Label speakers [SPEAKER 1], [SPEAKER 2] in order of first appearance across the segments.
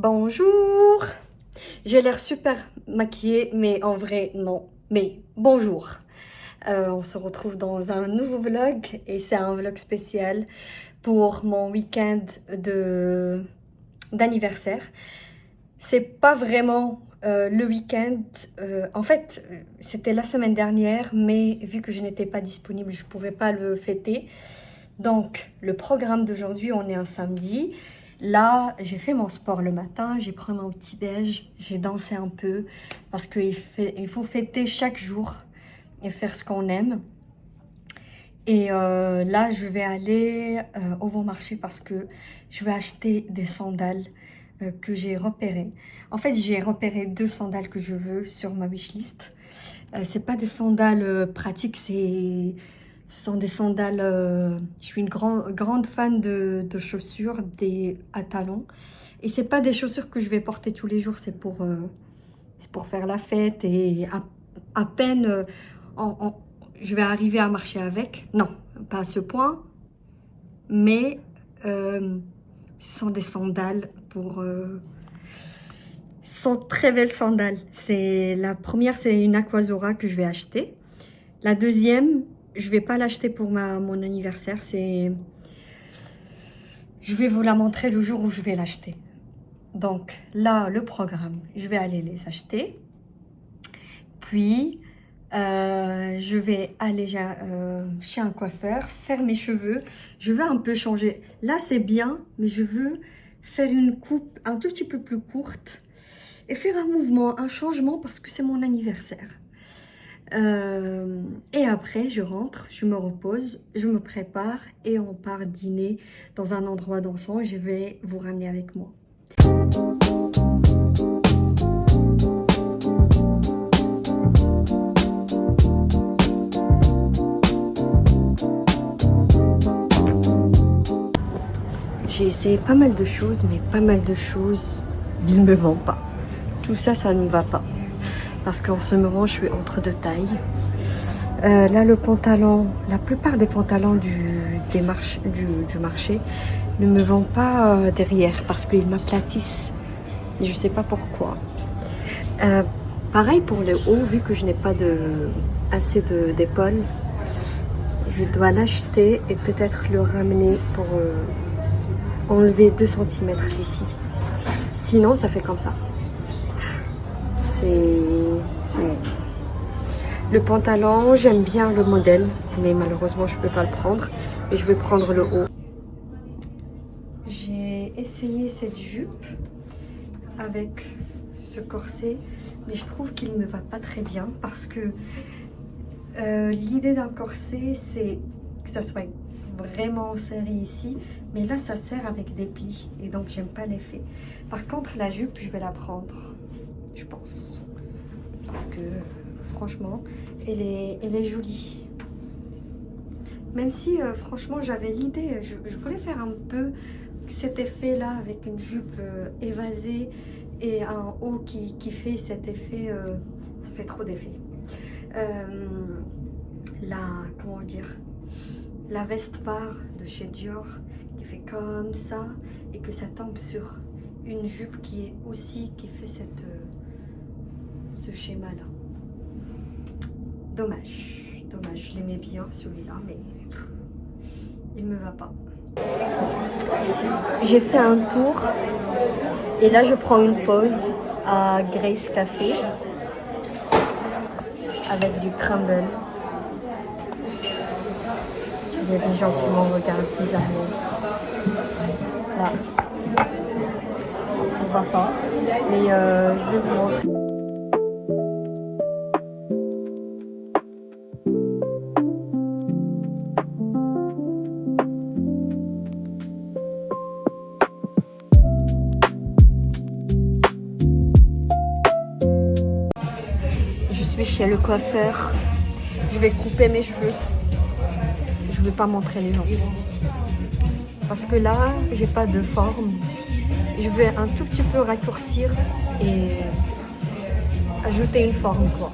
[SPEAKER 1] Bonjour! J'ai l'air super maquillée, mais en vrai, non. Mais bonjour! On se retrouve dans un nouveau vlog et c'est un vlog spécial pour mon week-end d'anniversaire. C'est pas vraiment le week-end. En fait, c'était la semaine dernière, mais vu que je n'étais pas disponible, je pouvais pas le fêter. Donc, le programme d'aujourd'hui, on est un samedi. Là, j'ai fait mon sport le matin, j'ai pris mon petit-déj, j'ai dansé un peu parce qu'il faut fêter chaque jour et faire ce qu'on aime. Et là, je vais aller au bon marché parce que je vais acheter des sandales que j'ai repérées. En fait, j'ai repéré 2 sandales que je veux sur ma wishlist. C'est pas des sandales pratiques, ce sont des sandales. Je suis une grande fan de chaussures à talons. Et c'est pas des chaussures que je vais porter tous les jours, c'est pour faire la fête. Et à peine je vais arriver à marcher avec. Non, pas à ce point. Mais ce sont des sandales ce sont très belles sandales. La première, c'est une Aquazzura que je vais acheter. La deuxième, je vais pas l'acheter pour mon anniversaire. Je vais vous la montrer le jour où je vais l'acheter. Donc là, le programme, je vais aller les acheter. Puis, je vais aller chez un coiffeur, faire mes cheveux. Je veux un peu changer. Là, c'est bien, mais je veux faire une coupe un tout petit peu plus courte et faire un mouvement, un changement parce que c'est mon anniversaire. Et après, je rentre, je me repose, je me prépare et on part dîner dans un endroit dansant. Je vais vous ramener avec moi. J'ai essayé pas mal de choses, mais pas mal de choses ne me vont pas. Tout ça, ça ne me va pas. Parce qu'en ce moment, je suis entre deux tailles. Là, le pantalon, la plupart des pantalons du marché ne me vont pas derrière parce qu'ils m'aplatissent. Je ne sais pas pourquoi. Pareil pour le haut, vu que je n'ai pas assez d'épaules, je dois l'acheter et peut-être le ramener pour enlever 2 cm d'ici. Sinon, ça fait comme ça. Le pantalon, j'aime bien le modèle, mais malheureusement, je ne peux pas le prendre. Et je vais prendre le haut. J'ai essayé cette jupe avec ce corset, mais je trouve qu'il ne me va pas très bien parce que l'idée d'un corset, c'est que ça soit vraiment serré ici, mais là, ça serre avec des plis et donc, j'aime pas l'effet. Par contre, la jupe, je vais la prendre, je pense, parce que franchement, elle est jolie. Même si, franchement, j'avais l'idée, je voulais faire un peu cet effet-là avec une jupe évasée et un haut qui fait cet effet, ça fait trop d'effet. Comment dire, la veste part de chez Dior qui fait comme ça et que ça tombe sur une jupe qui fait ce schéma-là. Dommage, je l'aimais bien celui-là, mais il me va pas. J'ai fait un tour et là je prends une pause à Grace Café avec du crumble. Il y a des gens qui m'en regardent bizarrement. Là, on va pas, mais je vais vous montrer. Je suis chez le coiffeur. Je vais couper mes cheveux. Je ne vais pas montrer les gens. Parce que là, j'ai pas de forme. Je vais un tout petit peu raccourcir et ajouter une forme, quoi.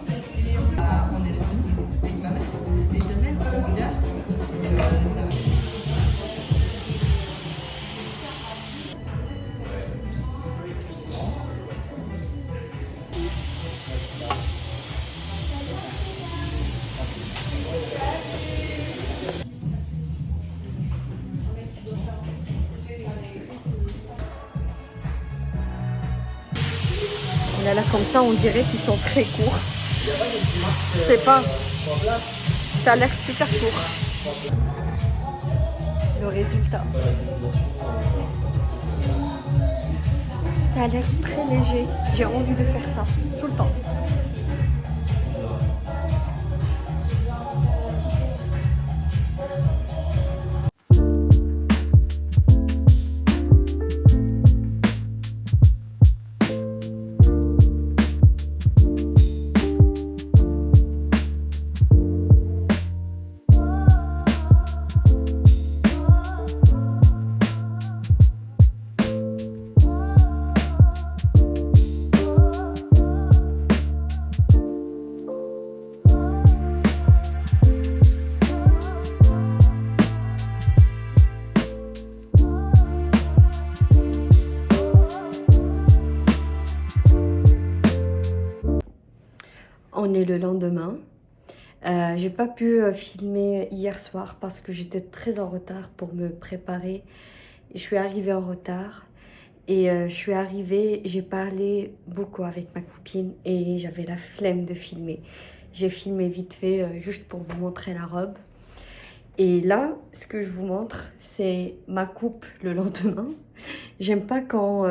[SPEAKER 1] Là, comme ça, on dirait qu'ils sont très courts. Je sais pas. Ça a l'air super court. Le résultat. Ça a l'air très léger. J'ai envie de faire ça tout le temps. On est le lendemain. J'ai pas pu filmer hier soir parce que j'étais très en retard pour me préparer. Je suis arrivée en retard et je suis arrivée, j'ai parlé beaucoup avec ma copine et j'avais la flemme de filmer. J'ai filmé vite fait juste pour vous montrer la robe. Et là, ce que je vous montre, c'est ma coupe le lendemain. J'aime pas quand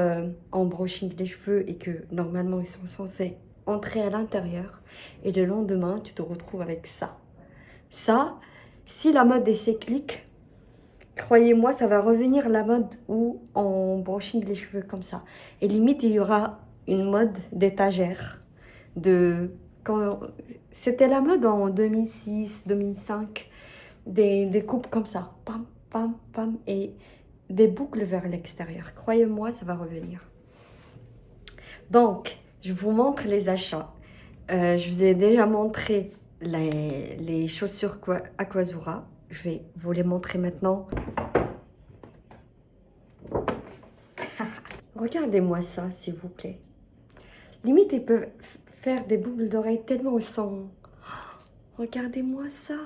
[SPEAKER 1] on brushing les cheveux et que normalement ils sont censés entrer à l'intérieur et le lendemain tu te retrouves avec ça. Ça, si la mode est cyclique, croyez-moi, ça va revenir la mode où on brushing les cheveux comme ça. Et limite, il y aura une mode d'étagère. Quand c'était la mode en 2006, 2005, des coupes comme ça, pam, pam, pam, et des boucles vers l'extérieur. Croyez-moi, ça va revenir. Donc, je vous montre les achats. Je vous ai déjà montré les chaussures Aquazzura. Je vais vous les montrer maintenant. Regardez-moi ça, s'il vous plaît. Limite, ils peuvent faire des boucles d'oreilles tellement ils sont... Regardez-moi ça.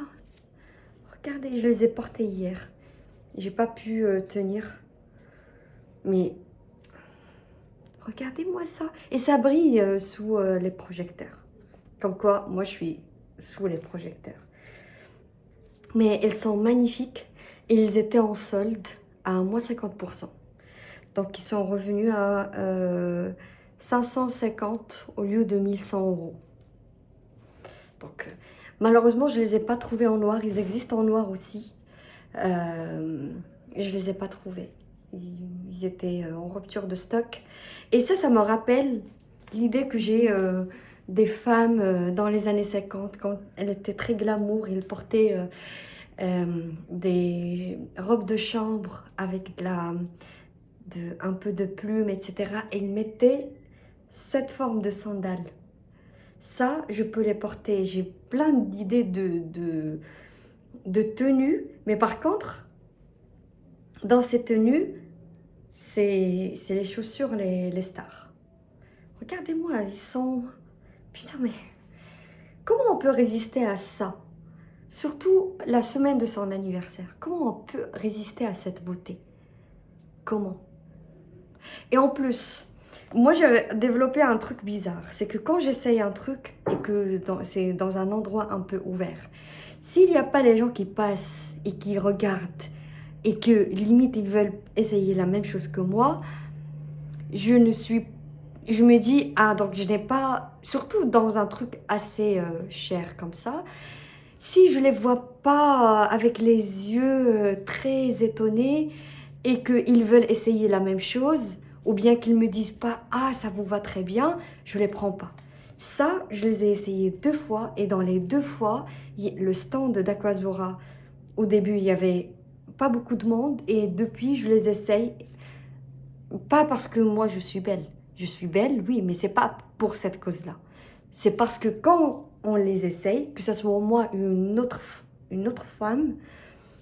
[SPEAKER 1] Regardez, je les ai portées hier. J'ai pas pu tenir. Mais... regardez-moi ça. Et ça brille sous les projecteurs. Comme quoi, moi, je suis sous les projecteurs. Mais elles sont magnifiques. Et ils étaient en solde à moins 50%. Donc, ils sont revenus à 550 au lieu de 1100 €. Donc, malheureusement, je ne les ai pas trouvés en noir. Ils existent en noir aussi. Je ne les ai pas trouvés. Ils étaient en rupture de stock. Et ça me rappelle l'idée que j'ai des femmes dans les années 50, quand elles étaient très glamour. Ils portaient des robes de chambre avec un peu de plumes, etc. Et ils mettaient cette forme de sandales. Ça, je peux les porter. J'ai plein d'idées de tenues. Mais par contre, dans ces tenues, c'est les chaussures, les stars. Regardez-moi, ils sont... Putain, mais comment on peut résister à ça? Surtout la semaine de son anniversaire. Comment on peut résister à cette beauté? Comment? Et en plus, moi j'ai développé un truc bizarre. C'est que quand j'essaye un truc et que c'est dans un endroit un peu ouvert, s'il n'y a pas les gens qui passent et qui regardent et que limite ils veulent essayer la même chose que moi, je me dis, ah donc je n'ai pas, surtout dans un truc assez cher comme ça, si je les vois pas avec les yeux très étonnés et qu'ils veulent essayer la même chose, ou bien qu'ils me disent pas, ah ça vous va très bien, je les prends pas. Ça, je les ai essayés 2 fois et dans les 2 fois, le stand d'Aquazzura, au début il y avait pas beaucoup de monde et depuis je les essaye, pas parce que moi je suis belle. Je suis belle, oui, mais c'est pas pour cette cause-là. C'est parce que quand on les essaye, que ce soit moi ou une autre femme,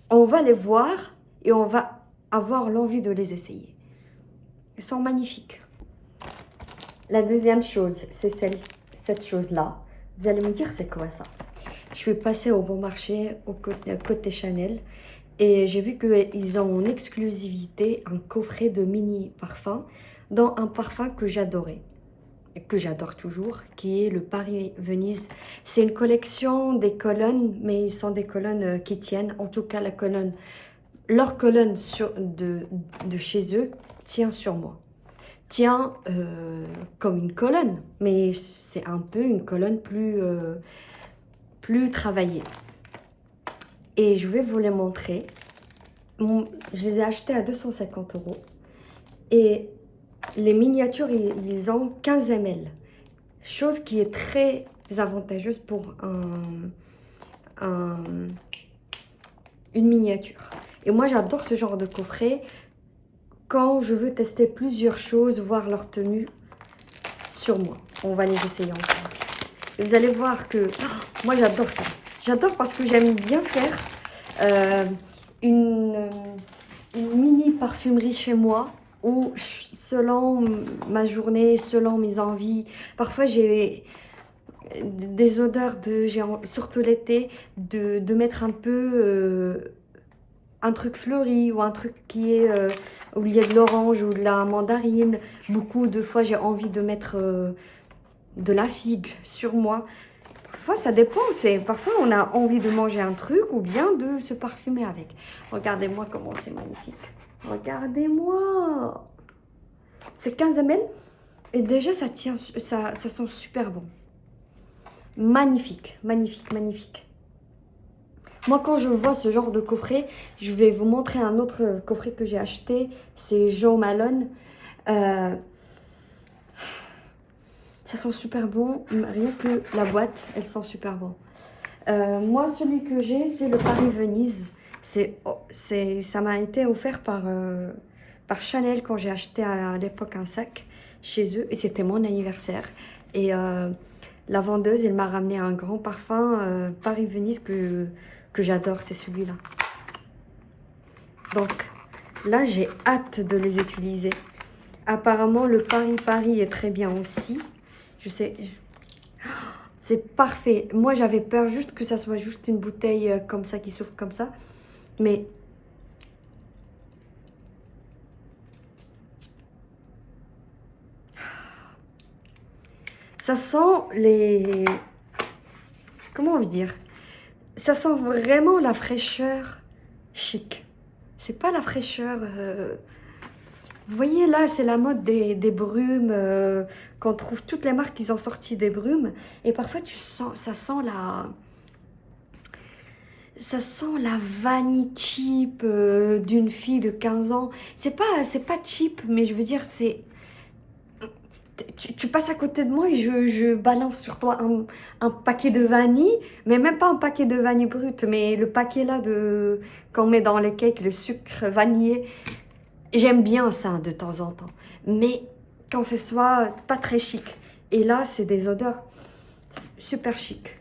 [SPEAKER 1] on va les voir et on va avoir l'envie de les essayer. Ils sont magnifiques. La deuxième chose, c'est cette chose-là. Vous allez me dire, c'est quoi ça? Je suis passée au bon marché, au côté Chanel, et j'ai vu qu'ils ont en exclusivité un coffret de mini parfums, dans un parfum que j'adorais. que j'adore toujours, qui est le Paris-Venise. C'est une collection des colonnes, mais ils sont des colonnes qui tiennent. En tout cas, leur colonne de chez eux tient sur moi. Tient comme une colonne, mais c'est un peu une colonne plus travaillée. Et je vais vous les montrer. Je les ai achetés à 250 €. Et les miniatures, ils ont 15 ml. Chose qui est très avantageuse pour une miniature. Et moi, j'adore ce genre de coffret quand je veux tester plusieurs choses, voir leur tenue sur moi. On va les essayer ensemble. Et vous allez voir que moi, j'adore ça. J'adore parce que j'aime bien faire une mini parfumerie chez moi où, selon ma journée, selon mes envies, parfois j'ai des odeurs surtout l'été, de mettre un peu un truc fleuri ou un truc où il y a de l'orange ou de la mandarine. Beaucoup de fois, j'ai envie de mettre de la figue sur moi. Parfois, ça dépend. Parfois, on a envie de manger un truc ou bien de se parfumer avec. Regardez-moi comment c'est magnifique. Regardez-moi. C'est 15 ml et déjà, ça sent super bon. Magnifique, magnifique, magnifique. Moi, quand je vois ce genre de coffret, je vais vous montrer un autre coffret que j'ai acheté. C'est Jo Malone. Ça sent super bon. Rien que la boîte, elle sent super bon. Moi, celui que j'ai, c'est le Paris-Venise. Ça m'a été offert par Chanel quand j'ai acheté à l'époque un sac chez eux. Et c'était mon anniversaire. Et la vendeuse, elle m'a ramené un grand parfum Paris-Venise que j'adore. C'est celui-là. Donc là, j'ai hâte de les utiliser. Apparemment, le Paris-Paris est très bien aussi. Je sais... C'est parfait. Moi, j'avais peur juste que ça soit juste une bouteille comme ça, qui s'ouvre comme ça. Mais... ça sent les... comment on veut dire? Ça sent vraiment la fraîcheur chic. C'est pas la fraîcheur... Vous voyez là, c'est la mode des brumes, qu'on trouve toutes les marques qui ont sorti des brumes. Et parfois, ça sent la vanille cheap d'une fille de 15 ans. C'est pas cheap, mais je veux dire, c'est... Tu passes à côté de moi et je balance sur toi un paquet de vanille, mais même pas un paquet de vanille brute, mais le paquet là qu'on met dans les cakes, le sucre vanillé. J'aime bien ça de temps en temps, mais quand ce soit pas très chic. Et là, c'est des odeurs super chic.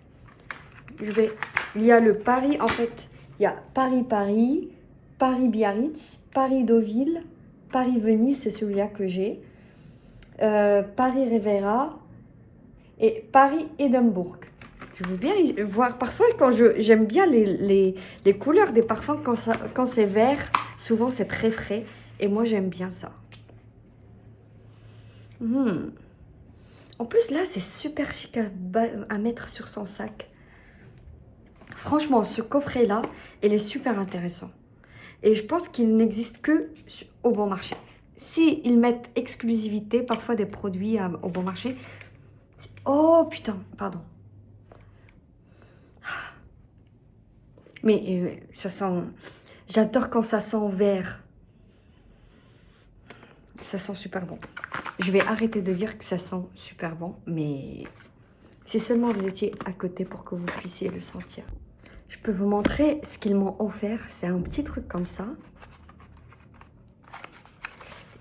[SPEAKER 1] Il y a le Paris, en fait, il y a Paris-Paris, Paris-Biarritz, Paris-Deauville, Paris-Venise, c'est celui-là que j'ai, Paris-Rivera et Paris-Édimbourg. Je veux bien voir, parfois, j'aime bien les couleurs des parfums, quand c'est vert, souvent c'est très frais. Et moi, j'aime bien ça. En plus, là, c'est super chic à mettre sur son sac. Franchement, ce coffret-là, il est super intéressant. Et je pense qu'il n'existe que au bon marché. S'ils mettent exclusivité, parfois des produits au bon marché. Oh, putain, pardon. Mais ça sent... J'adore quand ça sent vert. Ça sent super bon. Je vais arrêter de dire que ça sent super bon, mais si seulement vous étiez à côté pour que vous puissiez le sentir. Je peux vous montrer ce qu'ils m'ont offert. C'est un petit truc comme ça.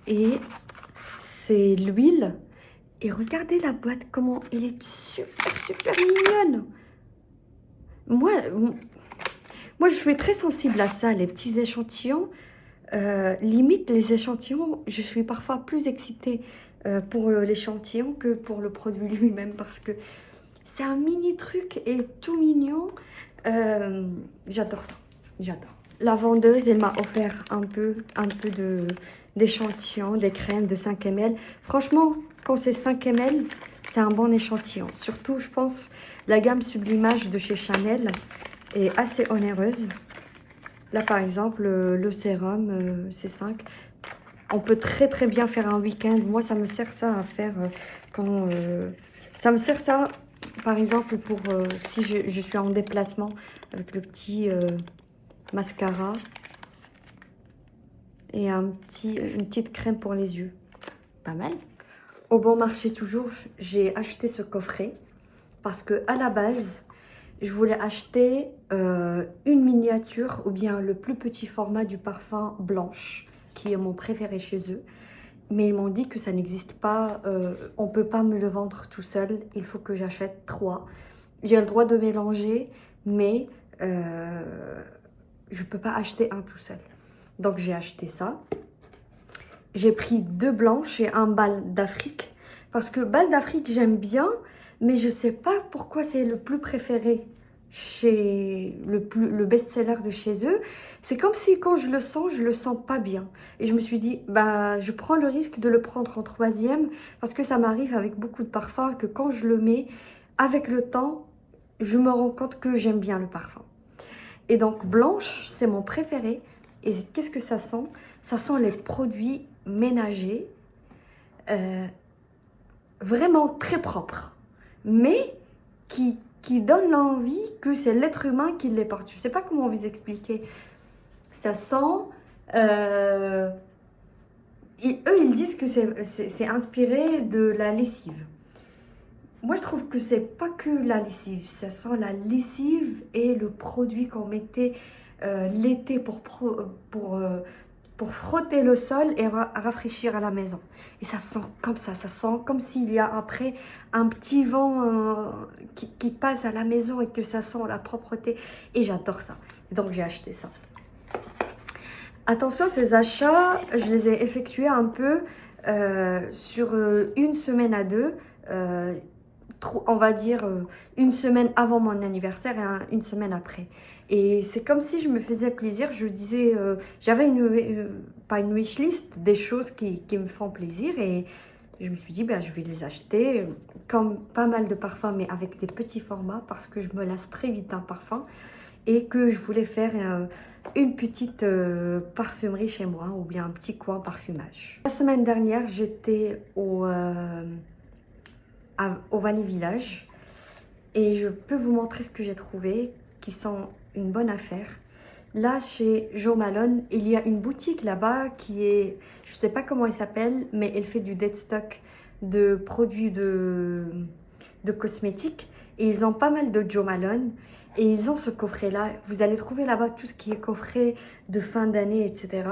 [SPEAKER 1] Et c'est l'huile. Et regardez la boîte, comment elle est super, super mignonne. Moi, je suis très sensible à ça, les petits échantillons. Limite, les échantillons, je suis parfois plus excitée pour l'échantillon que pour le produit lui-même parce que c'est un mini truc et tout mignon. J'adore ça, j'adore. La vendeuse, elle m'a offert un peu d'échantillon, des crèmes de 5 ml. Franchement, quand c'est 5 ml, c'est un bon échantillon. Surtout, je pense, la gamme Sublimage de chez Chanel est assez onéreuse. Là, par exemple, le sérum, c'est 5. On peut très bien faire un week-end. Moi, ça me sert ça à faire quand... ça me sert ça, par exemple, pour si je suis en déplacement avec le petit mascara et une petite crème pour les yeux. Pas mal. Au bon marché toujours, j'ai acheté ce coffret parce que à la base, je voulais acheter une miniature ou bien le plus petit format du parfum Blanche, qui est mon préféré chez eux. Mais ils m'ont dit que ça n'existe pas, on ne peut pas me le vendre tout seul, il faut que j'achète 3. J'ai le droit de mélanger, mais je ne peux pas acheter un tout seul. Donc j'ai acheté ça. J'ai pris 2 blanches et un bal d'Afrique. Parce que bal d'Afrique, j'aime bien, mais je ne sais pas pourquoi c'est le plus préféré chez le best-seller de chez eux. C'est comme si quand je le sens pas bien. Et je me suis dit, bah, je prends le risque de le prendre en 3e parce que ça m'arrive avec beaucoup de parfums que quand je le mets, avec le temps, je me rends compte que j'aime bien le parfum. Et donc, blanche, c'est mon préféré. Et qu'est-ce que ça sent? Ça sent les produits ménagers, vraiment très propres, mais qui donnent l'envie que c'est l'être humain qui les porte. Je ne sais pas comment vous expliquer. Ça sent... eux, ils disent que c'est inspiré de la lessive. Moi, je trouve que c'est pas que la lessive. Ça sent la lessive et le produit qu'on mettait l'été pour frotter le sol et rafraîchir à la maison. Et ça sent comme ça sent comme s'il y a après un petit vent qui passe à la maison et que ça sent la propreté. Et j'adore ça. Donc j'ai acheté ça. Attention, ces achats, je les ai effectués un peu sur une semaine à deux. On va dire une semaine avant mon anniversaire et une semaine après. Et c'est comme si je me faisais plaisir. Je disais, j'avais pas une wishlist, des choses qui me font plaisir. Et je me suis dit, bah, je vais les acheter comme pas mal de parfums, mais avec des petits formats parce que je me lasse très vite d'un parfum et que je voulais faire une petite parfumerie chez moi ou bien un petit coin parfumage. La semaine dernière, j'étais au Vanille Village et je peux vous montrer ce que j'ai trouvé qui sont une bonne affaire. Là chez Jo Malone, il y a une boutique là-bas qui est, je sais pas comment elle s'appelle, mais elle fait du dead stock de produits de cosmétiques et ils ont pas mal de Jo Malone et ils ont ce coffret là. Vous allez trouver là-bas tout ce qui est coffret de fin d'année, etc.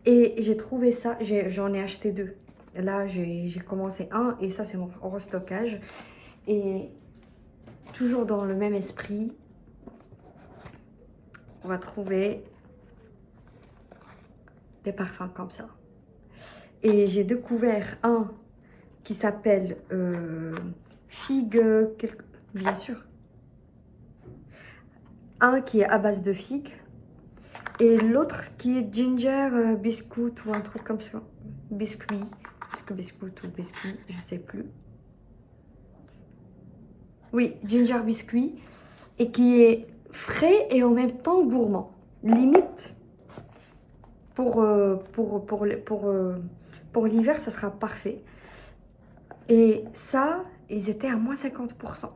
[SPEAKER 1] Et j'ai trouvé ça, j'en ai acheté 2. Là, j'ai commencé un et ça, c'est mon restockage. Et toujours dans le même esprit, on va trouver des parfums comme ça. Et j'ai découvert un qui s'appelle Figue, bien sûr. Un qui est à base de figue. Et l'autre qui est Ginger Biscuit ou un truc comme ça. Biscuit ou biscuit, je sais plus. Oui, ginger biscuit et qui est frais et en même temps gourmand. Limite pour l'hiver, ça sera parfait. Et ça, ils étaient à moins 50%.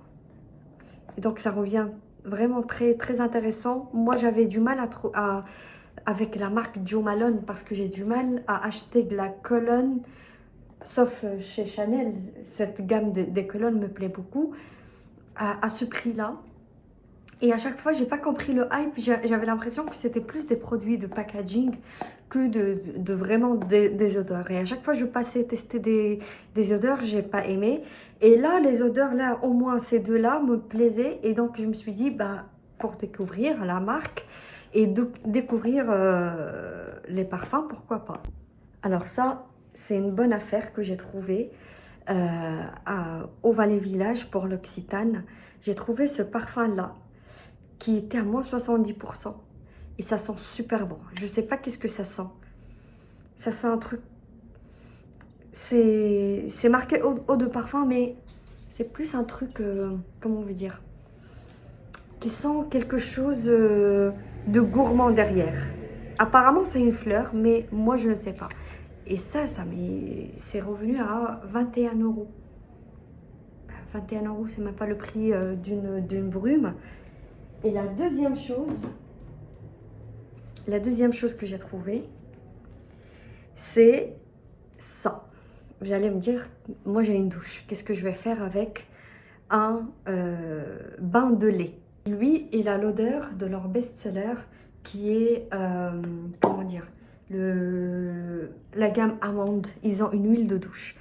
[SPEAKER 1] Et donc ça revient vraiment très intéressant. Moi, j'avais du mal avec la marque Jo Malone parce que j'ai du mal à acheter de la cologne. Sauf chez Chanel, cette gamme des colonnes me plaît beaucoup à ce prix-là. Et à chaque fois, j'ai pas compris le hype. J'avais l'impression que c'était plus des produits de packaging que de vraiment des odeurs. Et à chaque fois, je passais tester des odeurs, j'ai pas aimé. Et là, les odeurs, là, au moins ces deux-là me plaisaient. Et donc, je me suis dit, bah, pour découvrir la marque et découvrir les parfums, pourquoi pas. Alors ça, c'est une bonne affaire que j'ai trouvée au Valais Village pour l'Occitane. J'ai trouvé ce parfum-là qui était à moins 70%. et ça sent super bon. Je sais pas qu'est-ce que ça sent. Ça sent un truc... C'est marqué eau de parfum, mais c'est plus un truc... comment on veut dire? Qui sent quelque chose de gourmand derrière. Apparemment, c'est une fleur, mais moi, je ne sais pas. Et ça c'est revenu à 21 euros. 21 euros, c'est même pas le prix d'une brume. Et la deuxième chose que j'ai trouvée, c'est ça. Vous allez me dire, moi j'ai une douche. Qu'est-ce que je vais faire avec un bain de lait? Lui, il a l'odeur de leur best-seller qui est, comment dire, la gamme amande. Ils ont une huile de douche.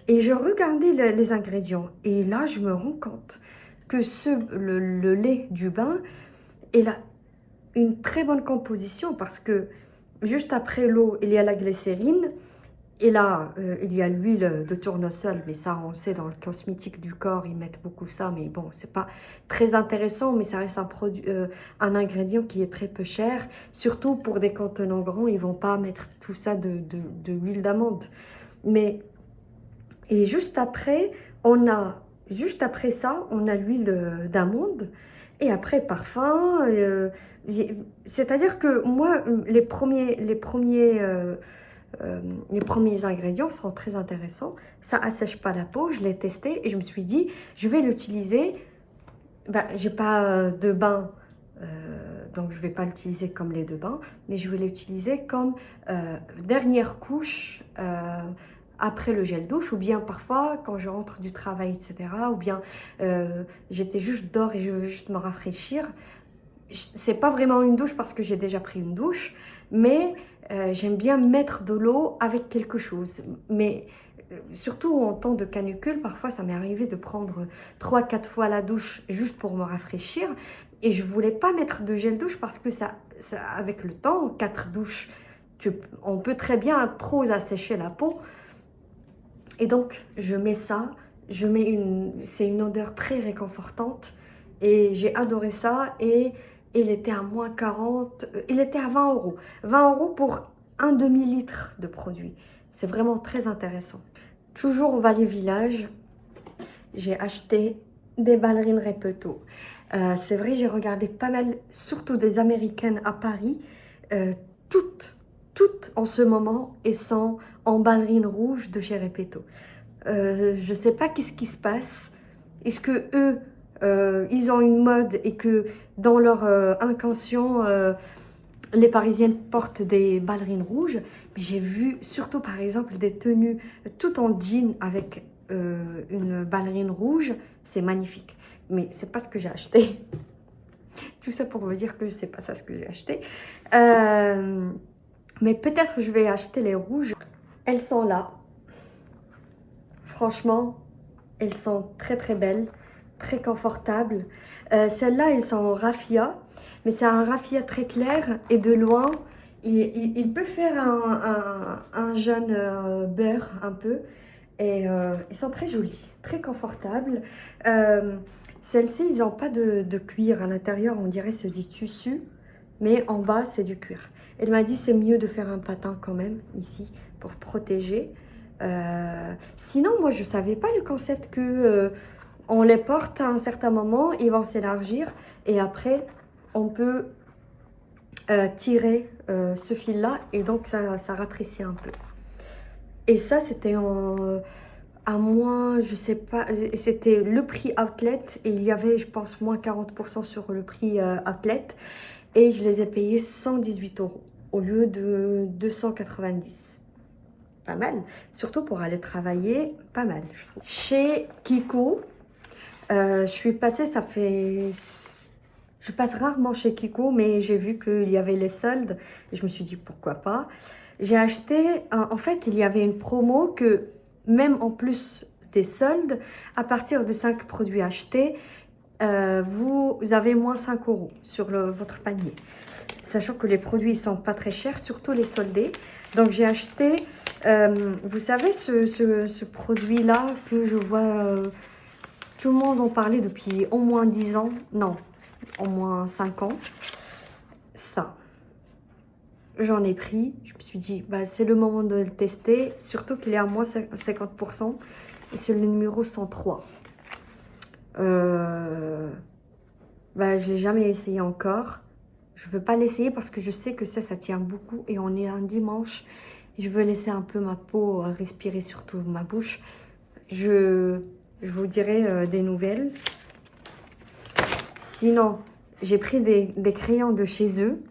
[SPEAKER 1] Et je regardais les ingrédients et là, je me rends compte que le lait du bain, il a une très bonne composition parce que juste après l'eau, il y a la glycérine. Et là, il y a l'huile de tournesol, mais ça, on sait, dans le cosmétique du corps, ils mettent beaucoup ça. Mais bon, c'est pas très intéressant, mais ça reste un ingrédient qui est très peu cher. Surtout pour des contenants grands, ils vont pas mettre tout ça de l'huile d'amande. Mais, et juste après ça, on a l'huile d'amande. Et après, parfum. C'est-à-dire que moi, les premiers ingrédients sont très intéressants. Ça assèche pas la peau. Je l'ai testé et je me suis dit, je vais l'utiliser. Ben, j'ai pas de bain, donc je vais pas l'utiliser comme lait de bain, mais je vais l'utiliser comme dernière couche après le gel douche, ou bien parfois quand je rentre du travail, etc. Ou bien j'étais juste dehors et je veux juste me rafraîchir. C'est pas vraiment une douche parce que j'ai déjà pris une douche, mais j'aime bien mettre de l'eau avec quelque chose. Mais surtout en temps de canicule, parfois ça m'est arrivé de prendre 3-4 fois la douche juste pour me rafraîchir. Et je voulais pas mettre de gel douche parce que avec le temps, 4 douches, on peut très bien trop assécher la peau. Et donc je mets ça, c'est une odeur très réconfortante. Et j'ai adoré ça et il était à moins 40, il était à 20 euros. 20 euros pour un demi-litre de produit. C'est vraiment très intéressant. Toujours au Valley Village, j'ai acheté des ballerines Repetto. C'est vrai, j'ai regardé pas mal, surtout des américaines à Paris. Toutes en ce moment, elles sont en ballerines rouges de chez Repetto. Je ne sais pas qu'est-ce qui se passe. Est-ce que eux, ils ont une mode et que dans leur inconscient, les Parisiennes portent des ballerines rouges, mais j'ai vu surtout par exemple des tenues tout en jean avec une ballerine rouge, c'est magnifique. Mais c'est pas ce que j'ai acheté. Tout ça pour vous dire que c'est pas ça ce que j'ai acheté. Mais peut-être je vais acheter les rouges. Elles sont là. Franchement, elles sont très très belles, très confortables. Celles-là, elles sont en raffia, mais c'est un raffia très clair et de loin, il peut faire un jaune beurre un peu. Et ils sont très jolis, très confortables. Celles-ci, ils n'ont pas de cuir à l'intérieur, on dirait c'est du tissu, mais en bas, c'est du cuir. Elle m'a dit c'est mieux de faire un patin quand même ici pour protéger. Sinon, moi, je ne savais pas le concept que on les porte à un certain moment, ils vont s'élargir et après, on peut tirer ce fil-là et donc ça rétrécit un peu. Et ça, c'était à moins, je sais pas, c'était le prix outlet et il y avait, je pense, moins 40% sur le prix outlet. Et je les ai payés 118 euros au lieu de 290. Pas mal, surtout pour aller travailler, pas mal, je trouve. Chez Kiko, je suis passée, je passe rarement chez Kiko, mais j'ai vu qu'il y avait les soldes et je me suis dit pourquoi pas. J'ai acheté, en fait, il y avait une promo que même en plus des soldes, à partir de 5 produits achetés, vous avez moins 5 euros sur votre panier. Sachant que les produits ne sont pas très chers, surtout les soldés. Donc j'ai acheté, vous savez, ce produit-là que je vois, tout le monde en parlait depuis au moins 10 ans. Non, au moins 5 ans. Ça. j'en ai pris. Je me suis dit, bah, c'est le moment de le tester, surtout qu'il est à moins 50%. Et c'est le numéro 103. Bah, je l'ai jamais essayé encore. Je veux pas l'essayer parce que je sais que ça tient beaucoup. Et on est un dimanche. Je veux laisser un peu ma peau respirer, surtout ma bouche. Je vous dirai des nouvelles. Sinon, j'ai pris des crayons de chez eux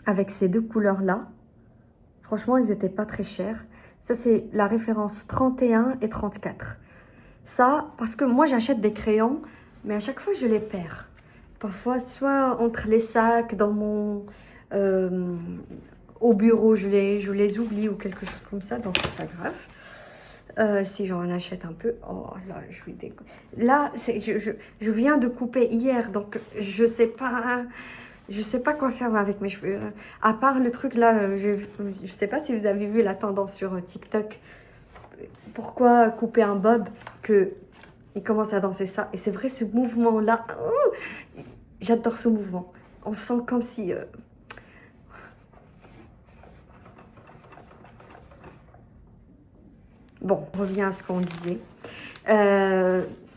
[SPEAKER 1] avec ces deux couleurs-là. Franchement, ils n'étaient pas très chers. Ça, c'est la référence 31 et 34. Ça, parce que moi, j'achète des crayons, mais à chaque fois, je les perds. Parfois, soit entre les sacs, dans mon... au bureau, je les oublie ou quelque chose comme ça, donc c'est pas grave. Si j'en achète un peu, oh là, je suis dégoûtée. Là, je viens de couper hier, donc je sais pas quoi faire avec mes cheveux. À part le truc là, je sais pas si vous avez vu la tendance sur TikTok. Pourquoi couper un bob que il commence à danser ça. Et c'est vrai, ce mouvement-là, j'adore ce mouvement. On sent comme si... Bon, on revient à ce qu'on disait.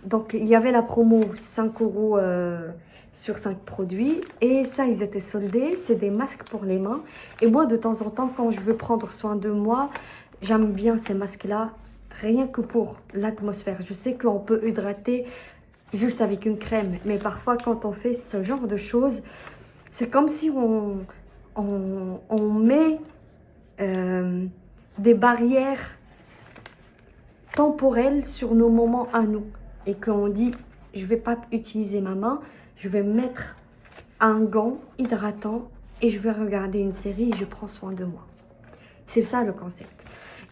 [SPEAKER 1] Donc, il y avait la promo 5 € sur 5 produits. Et ça, ils étaient soldés. C'est des masques pour les mains. Et moi, de temps en temps, quand je veux prendre soin de moi, j'aime bien ces masques-là. Rien que pour l'atmosphère. Je sais qu'on peut hydrater juste avec une crème. Mais parfois, quand on fait ce genre de choses, c'est comme si on met des barrières temporelles sur nos moments à nous. Et qu'on dit, je ne vais pas utiliser ma main, je vais mettre un gant hydratant et je vais regarder une série et je prends soin de moi. C'est ça le concept.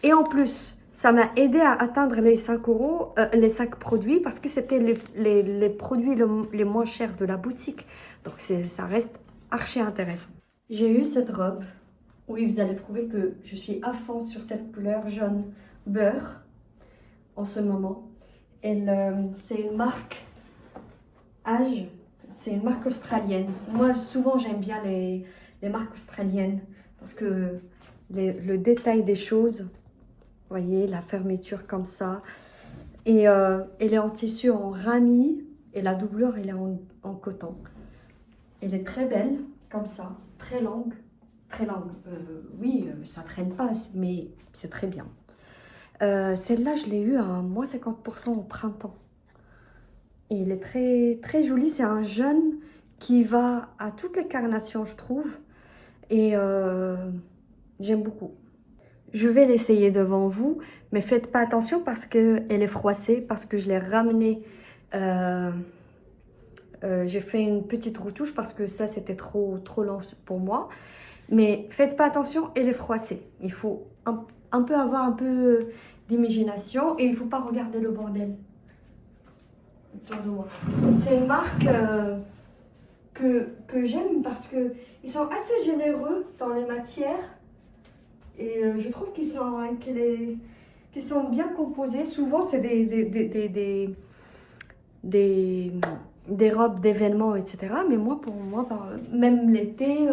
[SPEAKER 1] Et en plus, ça m'a aidé à atteindre les 5 €, les 5 produits, parce que c'était les produits les moins chers de la boutique. Donc ça reste archi intéressant. J'ai eu cette robe. Oui, vous allez trouver que je suis à fond sur cette couleur jaune beurre en ce moment. C'est une marque Age. C'est une marque australienne. Moi, souvent, j'aime bien les marques australiennes parce que le détail des choses, vous voyez, la fermeture comme ça. Et elle est en tissu en rami et la doublure, elle est en coton. Elle est très belle, comme ça, très longue. Très longue. Oui, ça traîne pas, mais c'est très bien. Celle-là, je l'ai eue à moins 50% au printemps. Et elle est très, très jolie. C'est un jaune qui va à toutes les carnations, je trouve. Et j'aime beaucoup. Je vais l'essayer devant vous, mais faites pas attention parce qu'elle est froissée, parce que je l'ai ramenée. J'ai fait une petite retouche parce que ça, c'était trop long pour moi. Mais faites pas attention, elle est froissée. Il faut un peu avoir un peu d'imagination et il ne faut pas regarder le bordel autour de moi. C'est une marque que j'aime parce qu'ils sont assez généreux dans les matières. Et je trouve qu'ils sont bien composés. Souvent, c'est des robes d'événements, etc. Mais moi, pour moi, même l'été,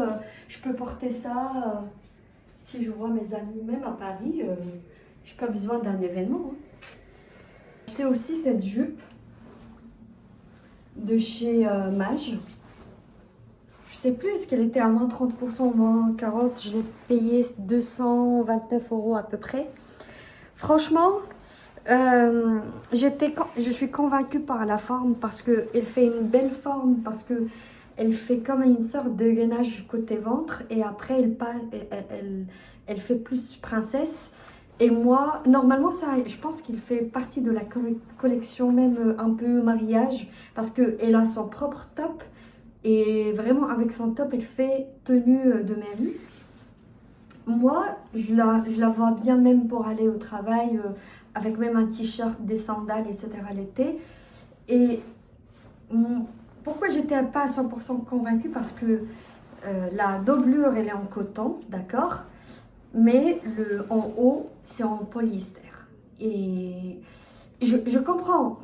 [SPEAKER 1] je peux porter ça. Si je vois mes amis, même à Paris, je n'ai pas besoin d'un événement. J'ai acheté aussi cette jupe de chez Mage. Je sais plus, est-ce qu'elle était à moins 30% ou moins 40%. Je l'ai payé 229 € à peu près. Franchement, je suis convaincue par la forme parce qu'elle fait une belle forme, parce qu'elle fait comme une sorte de gainage côté ventre et après elle fait plus princesse. Et moi, normalement, ça, je pense qu'il fait partie de la collection même un peu mariage parce qu'elle a son propre top. Et vraiment, avec son top, elle fait tenue de mairie. Moi, je la vois bien même pour aller au travail, avec même un t-shirt, des sandales, etc. l'été. Et pourquoi j'étais pas à 100% convaincue? Parce que la doublure, elle est en coton, d'accord? Mais en haut, c'est en polyester. Et je comprends.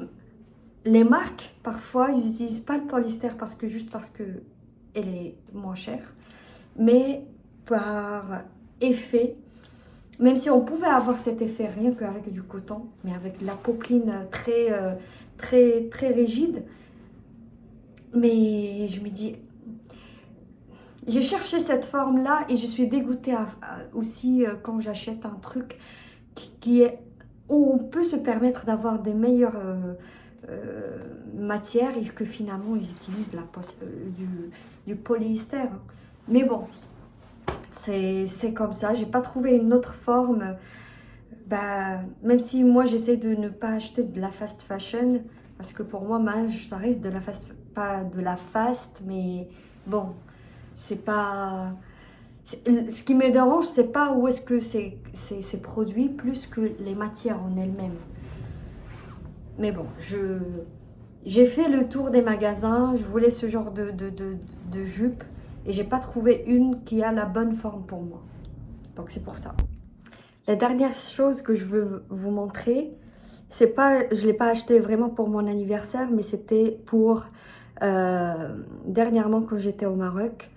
[SPEAKER 1] Les marques, parfois, ils n'utilisent pas le polyester juste parce que elle est moins chère. Mais par effet, même si on pouvait avoir cet effet rien qu'avec du coton, mais avec de la popeline très rigide. Mais je me dis, j'ai cherché cette forme-là et je suis dégoûtée aussi quand j'achète un truc qui est où on peut se permettre d'avoir des meilleures matières et que finalement ils utilisent du polyester. Hein. Mais bon, c'est comme ça. J'ai pas trouvé une autre forme. Bah, même si moi j'essaie de ne pas acheter de la fast fashion, parce que pour moi, ça reste de la pas de la fast, mais bon, c'est pas. Ce qui me dérange, c'est pas où est-ce que c'est produit, plus que les matières en elles-mêmes. Mais bon, j'ai fait le tour des magasins, je voulais ce genre de jupe, et j'ai pas trouvé une qui a la bonne forme pour moi. Donc c'est pour ça. La dernière chose que je veux vous montrer, c'est pas, je l'ai pas acheté vraiment pour mon anniversaire, mais c'était pour dernièrement quand j'étais au Maroc.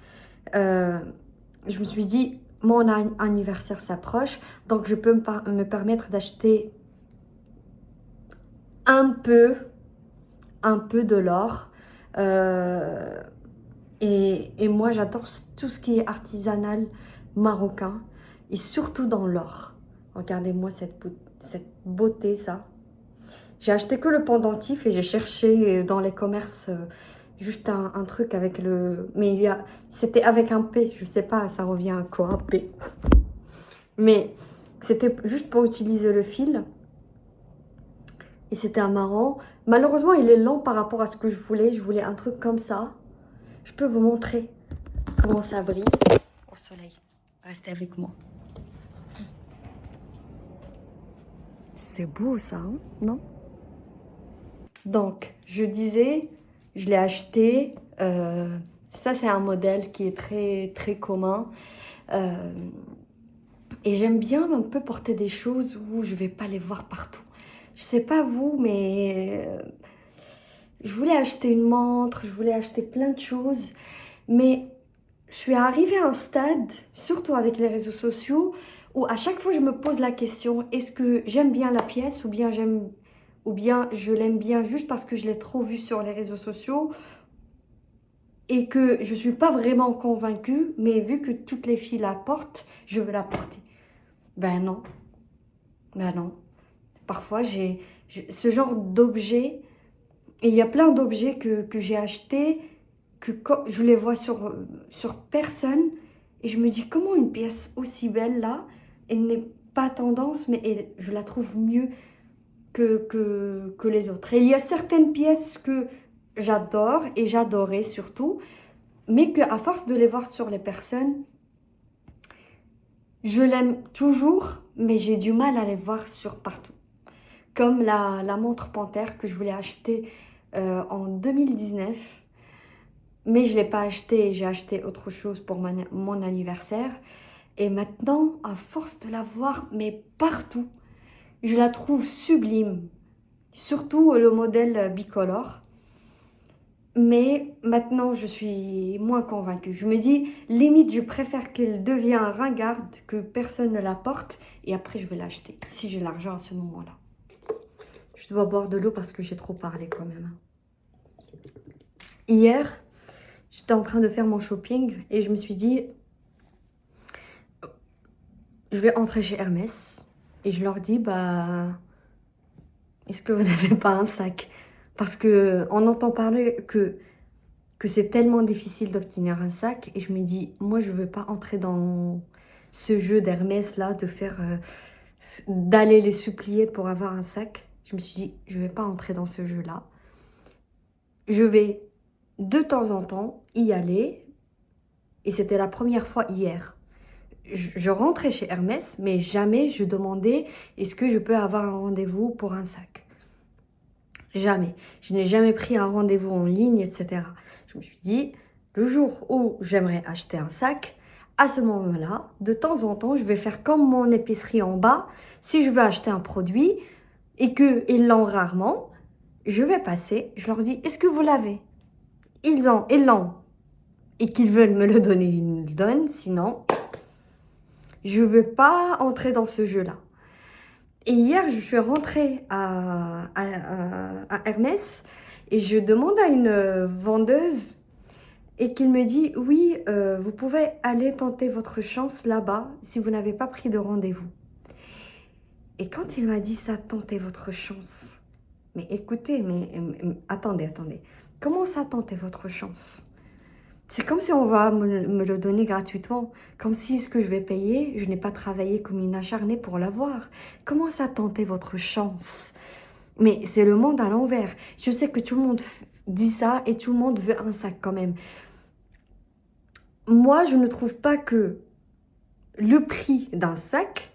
[SPEAKER 1] Je me suis dit, mon anniversaire s'approche, donc je peux me permettre d'acheter un peu de l'or. Et moi, j'adore tout ce qui est artisanal marocain, et surtout dans l'or. Regardez-moi cette beauté, ça. J'ai acheté que le pendentif et j'ai cherché dans les commerces juste un truc avec le... Mais c'était avec un P, je sais pas, ça revient à quoi, P. Mais c'était juste pour utiliser le fil. Et c'était un marron. Malheureusement, il est lent par rapport à ce que je voulais. Je voulais un truc comme ça. Je peux vous montrer comment ça brille au soleil. Restez avec moi. C'est beau ça, hein? Non? Donc, je disais, je l'ai acheté. Ça, c'est un modèle qui est très commun. Et j'aime bien un peu porter des choses où je vais pas les voir partout. Je sais pas vous, mais je voulais acheter une montre, je voulais acheter plein de choses. Mais je suis arrivée à un stade, surtout avec les réseaux sociaux, où à chaque fois je me pose la question, est-ce que j'aime bien la pièce ou bien je l'aime bien juste parce que je l'ai trop vue sur les réseaux sociaux et que je suis pas vraiment convaincue, mais vu que toutes les filles la portent, je veux la porter. Ben non. Ben non. Parfois, j'ai ce genre d'objet, et il y a plein d'objets que j'ai achetés, que quand je les vois sur personne, et je me dis comment une pièce aussi belle là, elle n'est pas tendance, mais je la trouve mieux que les autres. Et il y a certaines pièces que j'adore, et j'adorais surtout, mais qu'à force de les voir sur les personnes, je l'aime toujours, mais j'ai du mal à les voir sur partout. Comme la montre Panthère que je voulais acheter en 2019. Mais je ne l'ai pas acheté, j'ai acheté autre chose pour mon anniversaire. Et maintenant, à force de la voir, mais partout, je la trouve sublime. Surtout le modèle bicolore. Mais maintenant, je suis moins convaincue. Je me dis, limite, je préfère qu'elle devienne ringarde, que personne ne la porte. Et après, je vais l'acheter, si j'ai l'argent à ce moment-là. Je dois boire de l'eau parce que j'ai trop parlé quand même. Hier, j'étais en train de faire mon shopping et je me suis dit, je vais entrer chez Hermès. Et je leur dis, bah, est-ce que vous n'avez pas un sac? Parce qu'on entend parler que c'est tellement difficile d'obtenir un sac. Et je me dis, moi, je ne veux pas entrer dans ce jeu d'Hermès là, d'aller les supplier pour avoir un sac. Je me suis dit, je ne vais pas entrer dans ce jeu-là. Je vais de temps en temps y aller. Et c'était la première fois hier. Je rentrais chez Hermès, mais jamais je demandais est-ce que je peux avoir un rendez-vous pour un sac. Jamais. Je n'ai jamais pris un rendez-vous en ligne, etc. Je me suis dit, le jour où j'aimerais acheter un sac, à ce moment-là, de temps en temps, je vais faire comme mon épicerie en bas. Si je veux acheter un produit et qu'ils l'ont rarement, je vais passer, je leur dis, est-ce que vous l'avez? Ils l'ont. Et qu'ils veulent me le donner, ils me le donnent. Sinon, Je ne veux pas entrer dans ce jeu-là. Et hier, je suis rentrée à Hermès et je demande à une vendeuse et qu'il me dit, oui, vous pouvez aller tenter votre chance là-bas si vous n'avez pas pris de rendez-vous. Et quand il m'a dit ça, tentez votre chance. Mais écoutez, attendez. Comment ça, tentez votre chance? C'est comme si on va me le donner gratuitement. Comme si ce que je vais payer, je n'ai pas travaillé comme une acharnée pour l'avoir. Comment ça, tentez votre chance? Mais c'est le monde à l'envers. Je sais que tout le monde dit ça et tout le monde veut un sac quand même. Moi, je ne trouve pas que le prix d'un sac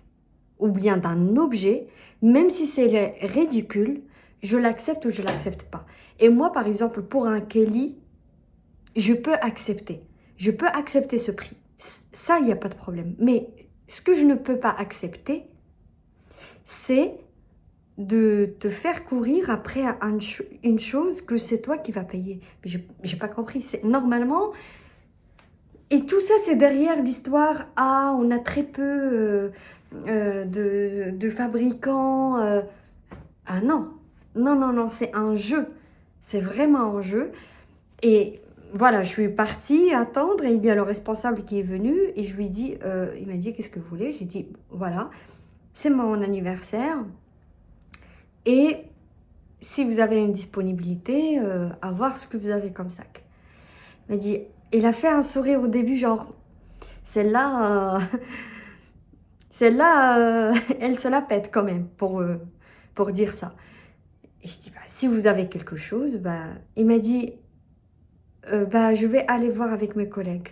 [SPEAKER 1] ou bien d'un objet, même si c'est ridicule, je l'accepte ou je l'accepte pas. Et moi, par exemple, pour un Kelly, je peux accepter. Je peux accepter ce prix. Ça, il n'y a pas de problème. Mais ce que je ne peux pas accepter, c'est de te faire courir après une chose que c'est toi qui vas payer. Je n'ai pas compris. Normalement, et tout ça, c'est derrière l'histoire. Ah, on a très peu de fabricants. Ah non, non, c'est un jeu. C'est vraiment un jeu. Et voilà, je suis partie attendre et il y a le responsable qui est venu et je lui dis, il m'a dit, qu'est-ce que vous voulez? J'ai dit, voilà, c'est mon anniversaire et si vous avez une disponibilité, à voir ce que vous avez comme sac. Il m'a dit, il a fait un sourire au début, genre, celle-là, elle se la pète quand même pour dire ça. Et je dis, bah, si vous avez quelque chose, bah, il m'a dit, bah, je vais aller voir avec mes collègues,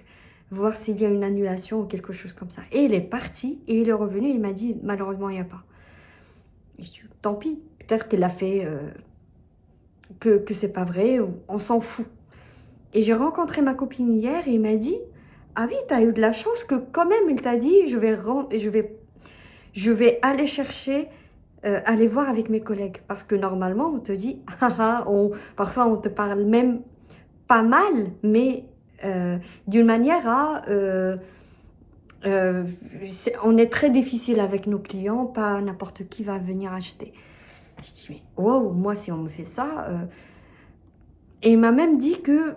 [SPEAKER 1] voir s'il y a une annulation ou quelque chose comme ça. Et il est parti et il est revenu, il m'a dit, malheureusement, il n'y a pas. Et je dis, tant pis, peut-être qu'il a fait que c'est pas vrai, ou on s'en fout. Et j'ai rencontré ma copine hier et il m'a dit, ah oui, t'as eu de la chance que quand même, il t'a dit, je vais aller chercher, aller voir avec mes collègues. Parce que normalement, on te dit, parfois on te parle même pas mal, mais d'une manière à... on est très difficile avec nos clients, pas n'importe qui va venir acheter. Je dis, mais wow, moi si on me fait ça... Et il m'a même dit que...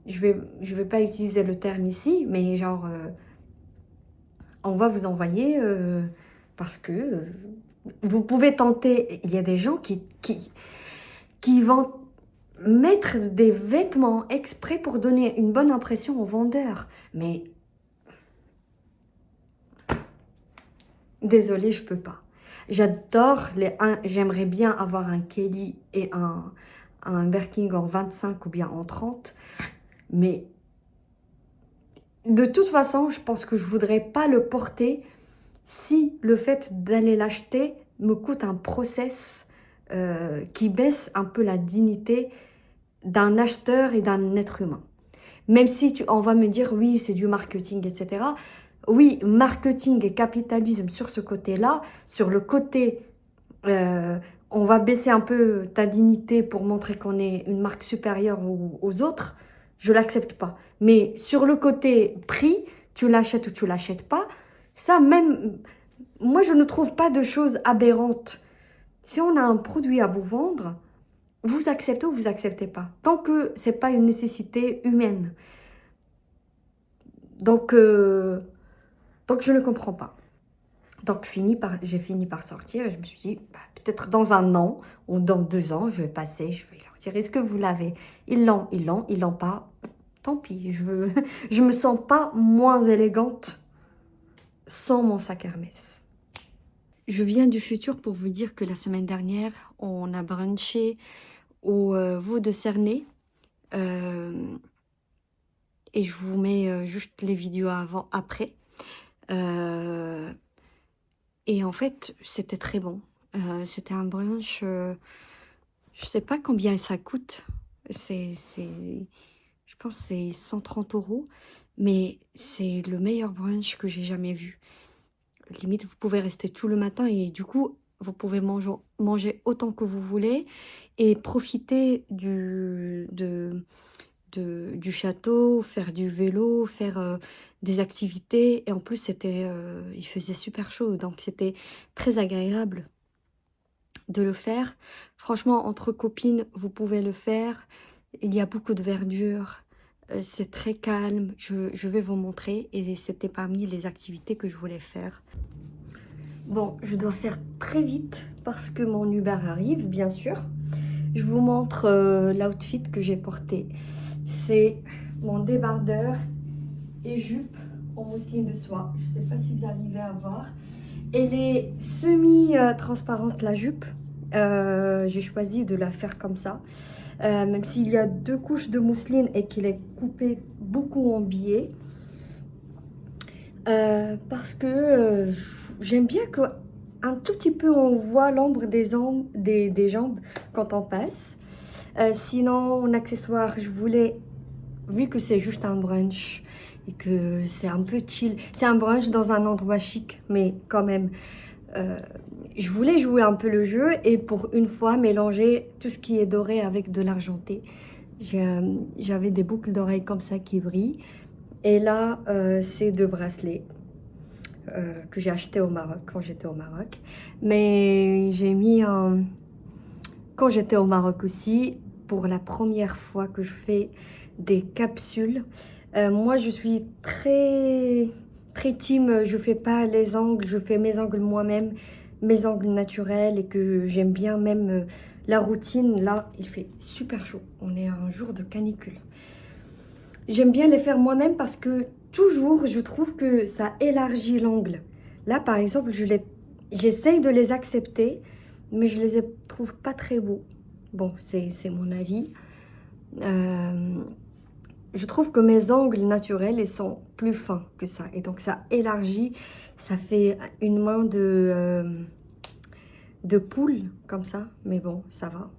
[SPEAKER 1] Je vais pas utiliser le terme ici, mais genre... on va vous envoyer parce que vous pouvez tenter... Il y a des gens qui vont mettre des vêtements exprès pour donner une bonne impression aux vendeurs. Mais désolée, je peux pas. J'adore j'aimerais bien avoir un Kelly et un Birkin en 25 ou bien en 30. Mais de toute façon, je pense que je voudrais pas le porter si le fait d'aller l'acheter me coûte un process qui baisse un peu la dignité d'un acheteur et d'un être humain. Même si on va me dire, oui, c'est du marketing, etc. Oui, marketing et capitalisme sur ce côté-là, sur le côté, on va baisser un peu ta dignité pour montrer qu'on est une marque supérieure aux autres, je l'accepte pas. Mais sur le côté prix, tu l'achètes ou tu l'achètes pas, ça même, moi je ne trouve pas de choses aberrantes. Si on a un produit à vous vendre, vous acceptez ou vous acceptez pas. Tant que c'est pas une nécessité humaine. Donc je ne comprends pas. Donc j'ai fini par sortir et je me suis dit, bah, peut-être dans un an ou dans 2 ans, je vais passer, je vais leur dire, est-ce que vous l'avez? Ils l'ont pas. Tant pis, je me sens pas moins élégante sans mon sac Hermès. Je viens du futur pour vous dire que la semaine dernière, on a brunché au Vaux de Cernay. Et je vous mets juste les vidéos après. Et en fait, c'était très bon. C'était un brunch, je sais pas combien ça coûte. Je pense que c'est 130 €. Mais c'est le meilleur brunch que j'ai jamais vu. Limite, vous pouvez rester tout le matin et du coup, vous pouvez manger autant que vous voulez et profiter du château, faire du vélo, faire des activités. Et en plus, il faisait super chaud, donc c'était très agréable de le faire. Franchement, entre copines, vous pouvez le faire. Il y a beaucoup de verdure. C'est très calme. Je vais vous montrer. Et c'était parmi les activités que je voulais faire. Bon, je dois faire très vite parce que mon Uber arrive, bien sûr. Je vous montre l'outfit que j'ai porté. C'est mon débardeur et jupe en mousseline de soie. Je ne sais pas si vous arrivez à voir. Elle est semi-transparente, la jupe. J'ai choisi de la faire comme ça. Même s'il y a 2 couches de mousseline et qu'il est coupé beaucoup en biais. Parce que j'aime bien qu'un tout petit peu on voit l'ombre des jambes quand on passe. Sinon, en accessoire, je voulais, vu que c'est juste un brunch et que c'est un peu chill, c'est un brunch dans un endroit chic, mais quand même, je voulais jouer un peu le jeu et pour une fois mélanger tout ce qui est doré avec de l'argenté. J'avais des boucles d'oreilles comme ça qui brillent. Et là, c'est 2 bracelets que j'ai achetés au Maroc, quand j'étais au Maroc. Mais j'ai mis quand j'étais au Maroc aussi, pour la première fois que je fais des capsules. Moi, je suis très team, je fais pas les ongles, je fais mes ongles moi-même, mes ongles naturels et que j'aime bien même la routine. Là, il fait super chaud. On est à un jour de canicule. J'aime bien les faire moi-même parce que toujours, je trouve que ça élargit l'ongle. Là, par exemple, j'essaye de les accepter, mais je les trouve pas très beaux. Bon, c'est mon avis. Je trouve que mes ongles naturels, ils sont plus fins que ça. Et donc, ça élargit, ça fait une main de poule, comme ça. Mais bon, ça va.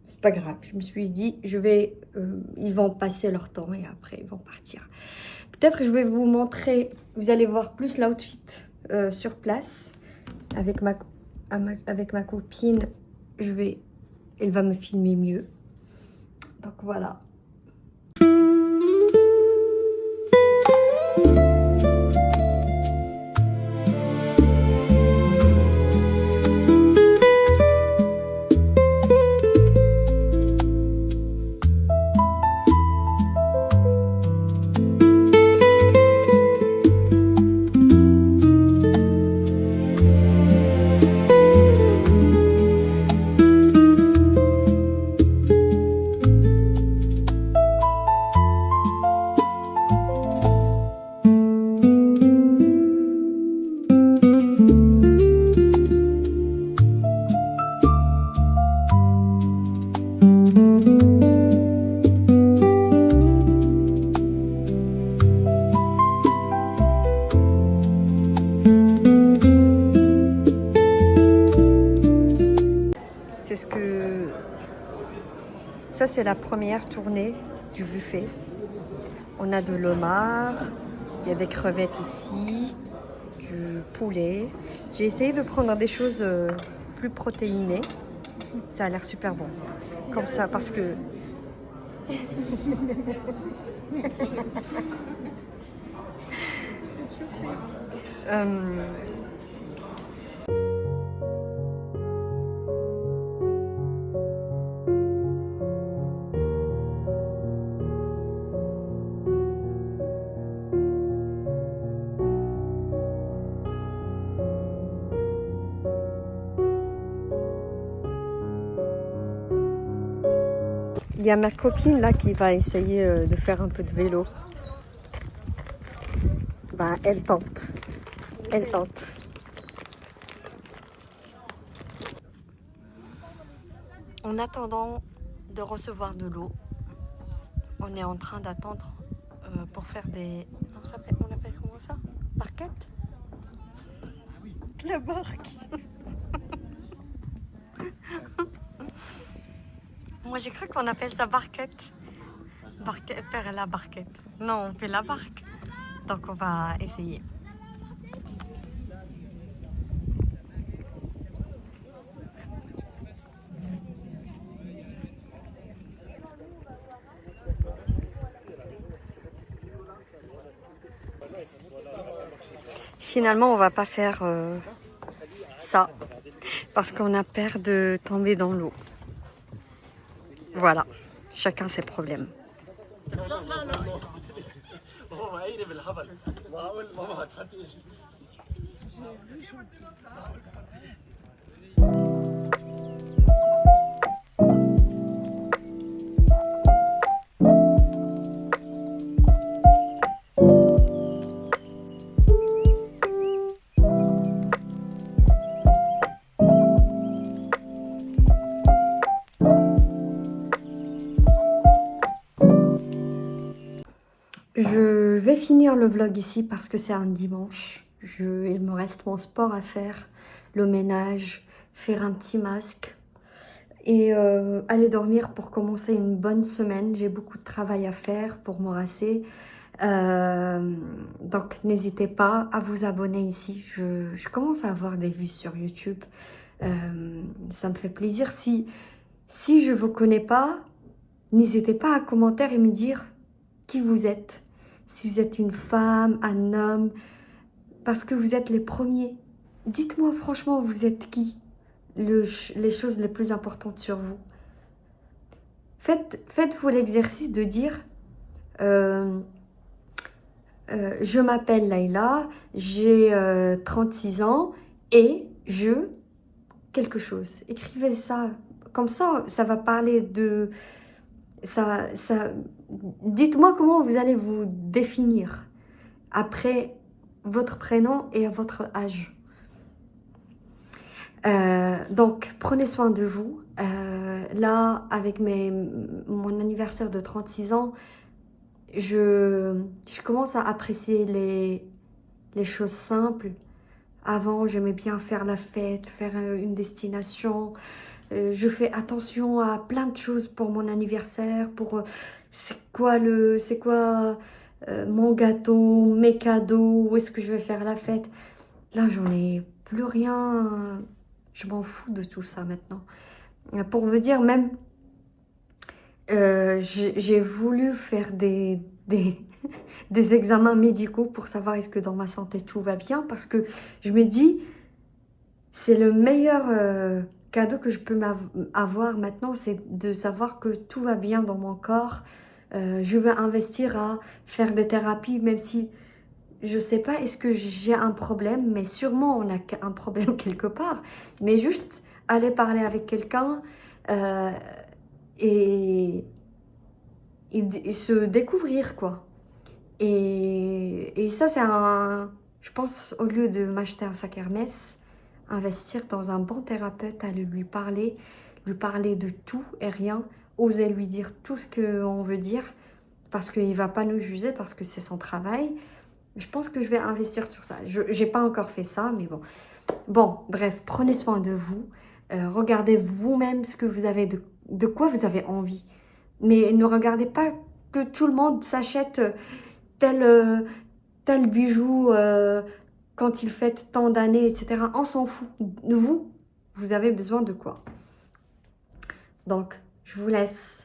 [SPEAKER 1] C'est pas grave, je me suis dit, ils vont passer leur temps et après ils vont partir. Peut-être je vais vous montrer, vous allez voir plus l'outfit sur place avec ma copine. Elle va me filmer mieux. Donc voilà. Ça, c'est la première tournée du buffet. On a de l'homard, il y a des crevettes ici, du poulet. J'ai essayé de prendre des choses plus protéinées. Ça a l'air super bon. Comme ça, parce que... Il y a ma copine là qui va essayer de faire un peu de vélo. Bah, elle tente. Elle tente. En attendant de recevoir de l'eau, on est en train d'attendre pour faire des... On appelle comment ça? Barquettes? La barque. Moi j'ai cru qu'on appelle ça barquette. Faire la barquette. Non, on fait la barque. Donc on va essayer. finalement, on va pas faire ça parce qu'on a peur de tomber dans l'eau. Voilà, chacun ses problèmes. Je vais finir le vlog ici parce que c'est un dimanche. Il me reste mon sport à faire, le ménage, faire un petit masque et aller dormir pour commencer une bonne semaine. J'ai beaucoup de travail à faire pour m'embrasser. Donc n'hésitez pas à vous abonner ici. Je commence à avoir des vues sur YouTube. Ça me fait plaisir. Si je ne vous connais pas, n'hésitez pas à commenter et me dire qui vous êtes. Si vous êtes une femme, un homme, parce que vous êtes les premiers. Dites-moi franchement, vous êtes qui? Les choses les plus importantes sur vous. Faites-vous l'exercice de dire je m'appelle Layla, j'ai 36 ans et je... quelque chose. Écrivez ça. Comme ça va parler de... Dites-moi comment vous allez vous définir après votre prénom et votre âge. Donc, prenez soin de vous. Là, avec mon anniversaire de 36 ans, je commence à apprécier les choses simples. Avant, j'aimais bien faire la fête, faire une destination. Je fais attention à plein de choses pour mon anniversaire, pour c'est quoi mon gâteau, mes cadeaux, où est-ce que je vais faire la fête. Là, j'en ai plus rien. Je m'en fous de tout ça maintenant. Pour vous dire, même, j'ai voulu faire des examens médicaux pour savoir est-ce que dans ma santé tout va bien, parce que je me dis, c'est le meilleur cadeau que je peux avoir maintenant, c'est de savoir que tout va bien dans mon corps. Je veux investir à faire des thérapies, même si je sais pas est-ce que j'ai un problème, mais sûrement on a un problème quelque part. Mais juste aller parler avec quelqu'un et se découvrir, quoi. Et ça, c'est je pense, au lieu de m'acheter un sac Hermès, investir dans un bon thérapeute, aller lui parler de tout et rien, oser lui dire tout ce qu'on veut dire, parce qu'il ne va pas nous juger, parce que c'est son travail. Je pense que je vais investir sur ça. Je n'ai pas encore fait ça, mais bon. Bon, bref, prenez soin de vous. Regardez vous-même ce que vous avez, de quoi vous avez envie. Mais ne regardez pas que tout le monde s'achète tel bijou quand il fête tant d'années, etc. On s'en fout. Vous avez besoin de quoi? Donc, je vous laisse.